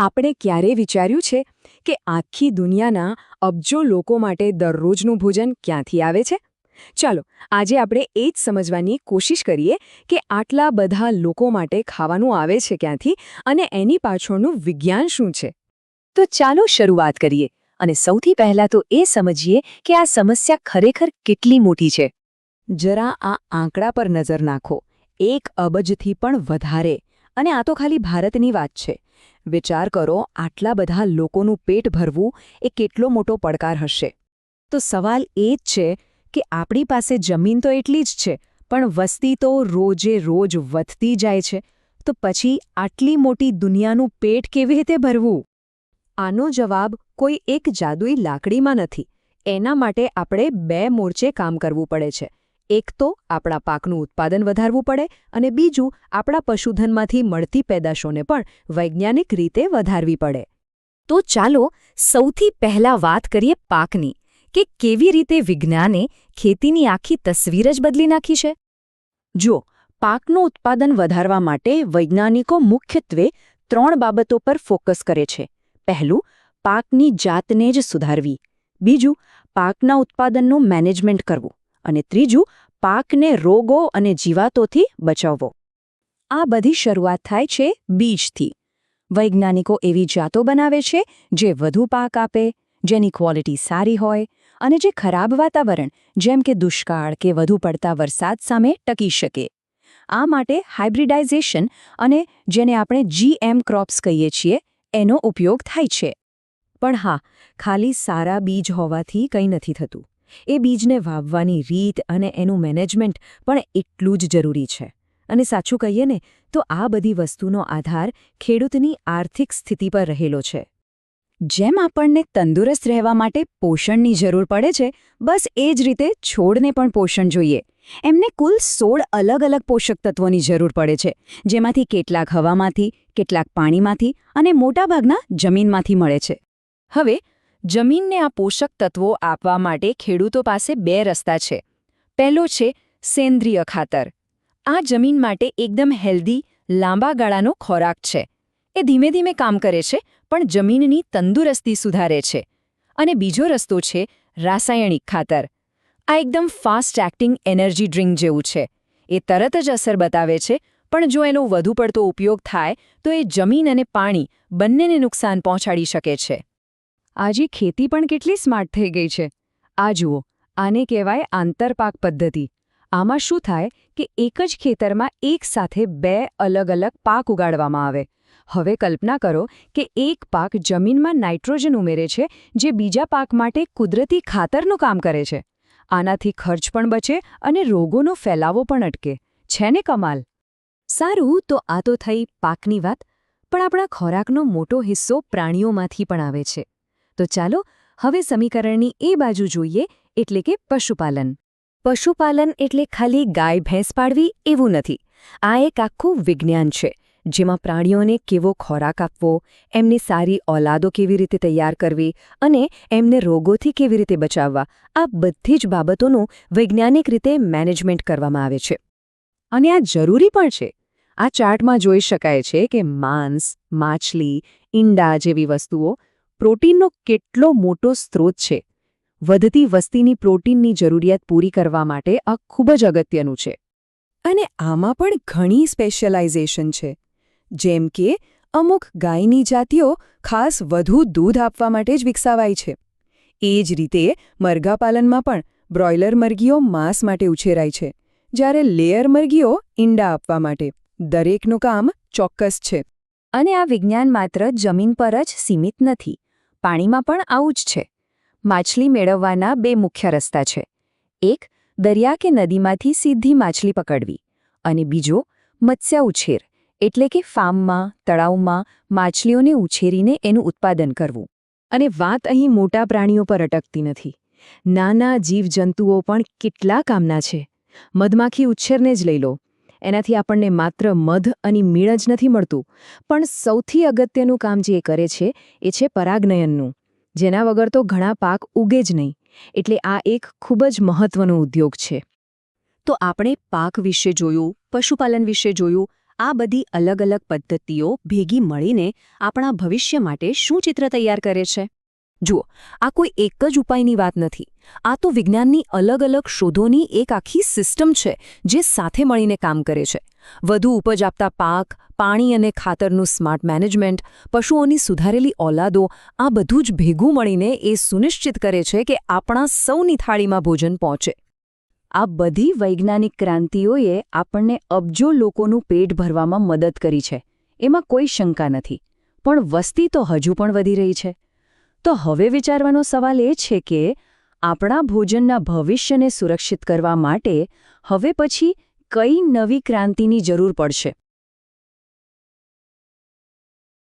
આપણે ક્યારે વિચાર્યું છે કે આખી દુનિયાના અબજો લોકો માટે દરરોજનું ભોજન ક્યાંથી આવે છે? ચાલો, આજે આપણે એ જ સમજવાની કોશિશ કરીએ કે આટલા બધા લોકો માટે ખાવાનું આવે છે ક્યાંથી અને એની પાછળનું વિજ્ઞાન શું છે. તો ચાલો શરૂઆત કરીએ અને સૌથી પહેલા તો એ સમજીએ કે આ સમસ્યા ખરેખર કેટલી મોટી છે. જરા આ આંકડા પર નજર નાખો. 1 અબજથી પણ વધારે. અને આ તો ખાલી ભારતની વાત છે. વિચાર કરો, આટલા બધા લોકોનું પેટ ભરવું એ કેટલો મોટો પડકાર હશે. તો સવાલ એ જ છે કે આપણી પાસે જમીન તો એટલી જ છે, પણ વસ્તી તો રોજે રોજ વધતી જાય છે. તો પછી આટલી મોટી દુનિયાનું પેટ કેવી રીતે ભરવું? આનો જવાબ કોઈ એક જાદુઈ લાકડીમાં નથી. એના માટે આપણે 2 મોરચે કામ કરવું પડે છે. એક તો આપણા પાકનું ઉત્પાદન વધારવું પડે અને બીજું આપણા પશુધનમાંથી મળતી પેદાશોને પણ વૈજ્ઞાનિક રીતે વધારવી પડે. તો ચાલો સૌથી પહેલા વાત કરીએ પાકની, કે કેવી રીતે વિજ્ઞાને ખેતીની આખી તસવીર જ બદલી નાખી છે. જુઓ, પાકનું ઉત્પાદન વધારવા માટે વૈજ્ઞાનિકો મુખ્યત્વે 3 બાબતો પર ફોકસ કરે છે. પહેલું, પાકની જાતને જ સુધારવી. બીજું, પાકના ઉત્પાદનનું મેનેજમેન્ટ કરવું. અને ત્રીજું, પાકને રોગો અને જીવાતોથી બચાવવો. આ બધી શરૂઆત થાય છે બીજથી. વૈજ્ઞાનિકો એવી જાતો બનાવે છે જે વધુ પાક આપે, જેની ક્વોલિટી સારી હોય અને જે ખરાબ વાતાવરણ જેમ કે દુષ્કાળ કે વધુ પડતા વરસાદ સામે ટકી શકે. આ માટે હાઇબ્રિડાઇઝેશન અને જેને આપણે GM ક્રોપ્સ કહીએ છીએ એનો ઉપયોગ થાય છે. પણ હા, ખાલી સારા બીજ હોવાથી કંઈ નથી થતું. એ બીજને વાવવાની રીત અને એનું મેનેજમેન્ટ પણ એટલું જ જરૂરી છે. અને સાચું કહીએ ને તો આ બધી વસ્તુનો આધાર ખેડૂતની આર્થિક સ્થિતિ પર રહેલો છે. જેમ આપણને તંદુરસ્ત રહેવા માટે પોષણની જરૂર પડે છે, બસ એ જ રીતે છોડને પણ પોષણ જોઈએ. એમને કુલ 16 અલગ-અલગ પોષક તત્વોની જરૂર પડે છે, જેમાંથી કેટલાક હવામાંથી, કેટલાક પાણીમાંથી અને મોટાભાગના જમીનમાંથી મળે છે. હવે જમીનને આ પોષક તત્વો આપવા માટે ખેડૂતો પાસે 2 રસ્તા છે. પહેલો છે સેન્દ્રિય ખાતર. આ જમીન માટે એકદમ હેલ્ધી, લાંબા ગાળાનો ખોરાક છે. એ ધીમે ધીમે કામ કરે છે, પણ જમીનની તંદુરસ્તી સુધારે છે. અને બીજો રસ્તો છે રાસાયણિક ખાતર. આ એકદમ ફાસ્ટ એક્ટિંગ એનર્જી ડ્રિંક જેવું છે. એ તરત જ અસર બતાવે છે, પણ જો એનો વધુ પડતો ઉપયોગ થાય તો એ જમીન અને પાણી બંનેને નુકસાન પહોંચાડી શકે છે. આજે ખેતી પણ કેટલી સ્માર્ટ થઈ ગઈ છે. આ જુઓ, આને કહેવાય આંતરપાક પદ્ધતિ. આમાં શું થાય કે એક જ ખેતરમાં એક સાથે 2 અલગ-અલગ પાક ઉગાડવામાં આવે. હવે કલ્પના કરો કે એક પાક જમીનમાં નાઇટ્રોજન ઉમેરે છે, જે બીજા પાક માટે કુદરતી ખાતરનું કામ કરે છે. આનાથી ખર્ચ પણ બચે અને રોગોનો ફેલાવો પણ અટકે. છે ને કમાલ? સારું, તો આ તો થઈ પાકની વાત. પણ આપણા ખોરાકનો મોટો હિસ્સો પ્રાણીઓમાંથી પણ આવે છે. તો ચાલો હવે સમીકરણની એ બાજુ જોઈએ, એટલે કે પશુપાલન. પશુપાલન એટલે ખાલી ગાય ભેંસ પાળવી એવું નથી. આ એક આખું વિજ્ઞાન છે, જેમાં પ્રાણીઓને કેવો ખોરાક આપવો, એમની સારી ઓલાદો કેવી રીતે તૈયાર કરવી અને એમને રોગોથી કેવી રીતે બચાવવા, આ બધી જ બાબતોનું વૈજ્ઞાનિક રીતે મેનેજમેન્ટ કરવામાં આવે છે. અને આ જરૂરી પણ છે. આ ચાર્ટમાં જોઈ શકાય છે કે માંસ, માછલી, ઈંડા જેવી વસ્તુઓ પ્રોટીનનો કેટલો મોટો સ્ત્રોત છે. વધતી વસ્તીની પ્રોટીનની જરૂરિયાત પૂરી કરવા માટે આ ખૂબ જ અગત્યનું છે. અને આમાં પણ ઘણી સ્પેશિયલાઇઝેશન છે. જેમ કે અમુક ગાયની જાતિઓ ખાસ વધુ દૂધ આપવા માટે જ વિકસાવાઈ છે. એ જ રીતે મરઘાપાલનમાં પણ બ્રોઇલર મરઘીઓ માંસ માટે ઉછેરાય છે, જ્યારે લેયર મરઘીઓ ઈંડા આપવા માટે. દરેકનું કામ ચોક્કસ છે. અને આ વિજ્ઞાન માત્ર જમીન પર જ સીમિત નથી. પાણીમાં પણ આવું જ છે. માછલી મેળવવાના 2 મુખ્ય રસ્તા છે. એક, દરિયા કે નદીમાંથી સીધી માછલી પકડવી. અને બીજો, મત્સ્ય ઉછેર, એટલે કે ફાર્મમાં, તળાવમાં માછલીઓને ઉછેરીને એનું ઉત્પાદન કરવું. અને વાત અહીં મોટા પ્રાણીઓ પર અટકતી નથી. નાના જીવજંતુઓ પણ કેટલા કામના છે. મધમાખી ઉછેરને જ લઈ લો. એનાથી આપણને માત્ર મધ અને મીણ જ નથી મળતું, પણ સૌથી અગત્યનું કામ જે એ કરે છે એ છે પરાગનયનનું, જેના વગર તો ઘણા પાક ઉગે જ નહીં. એટલે આ એક ખૂબ જ મહત્વનો ઉદ્યોગ છે. તો આપણે પાક વિશે જોયું, પશુપાલન વિશે જોયું, આ બધી અલગ અલગ પદ્ધતિઓ ભેગી મળીને આપણા ભવિષ્ય માટે શું ચિત્ર તૈયાર કરે છે? જુઓ, આ કોઈ એક જ ઉપાયની વાત નથી. આ તો વિજ્ઞાનની અલગ અલગ શોધોની એક આખી સિસ્ટમ છે જે સાથે મળીને કામ કરે છે. વધુ ઉપજ આપતા પાક, પાણી અને ખાતરનું સ્માર્ટ મેનેજમેન્ટ, પશુઓની સુધારેલી ઓલાદો, આ બધું જ ભેગું મળીને એ સુનિશ્ચિત કરે છે કે આપણા સૌની થાળીમાં ભોજન પહોંચે. આ બધી વૈજ્ઞાનિક ક્રાંતિઓએ આપણને અબજો લોકોનું પેટ ભરવામાં મદદ કરી છે, એમાં કોઈ શંકા નથી. પણ વસ્તી તો હજુ પણ વધી રહી છે. તો હવે વિચારવાનો સવાલ એ છે કે આપણા ભોજનના ભવિષ્યને સુરક્ષિત કરવા માટે હવે પછી કઈ નવી ક્રાંતિની જરૂર પડશે?